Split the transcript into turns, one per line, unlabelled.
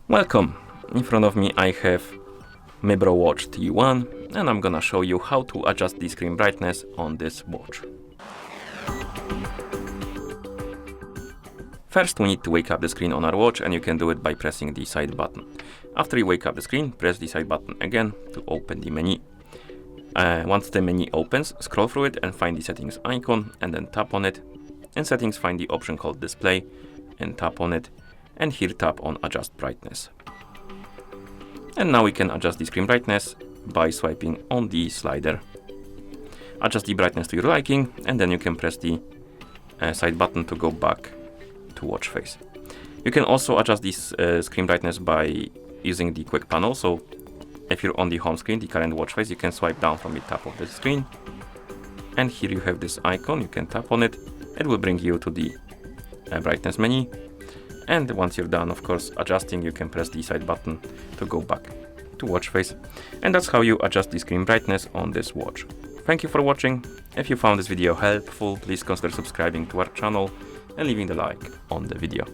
Welcome! In front of me I have Mibro Watch T1 and I'm gonna show you how to adjust the screen brightness on this watch. First we need to wake up the screen on our watch, and you can do it by pressing the side button. After you wake up the screen, press the side button again to open the menu. Once the menu opens, scroll through it and find the settings icon and then tap on it. In settings, find the option called display and tap on it, and here tap on adjust brightness. And now we can adjust the screen brightness by swiping on the slider. Adjust the brightness to your liking, and then you can press the side button to go back to watch face. You can also adjust this screen brightness by using the quick panel. So if you're on the home screen, the current watch face, you can swipe down from the top of the screen, and here you have this icon. You can tap on it. It will bring you to the brightness menu. And once you're done, of course, adjusting, you can press the side button to go back to watch face. And that's how you adjust the screen brightness on this watch. Thank you for watching. If you found this video helpful, please consider subscribing to our channel and leaving the like on the video.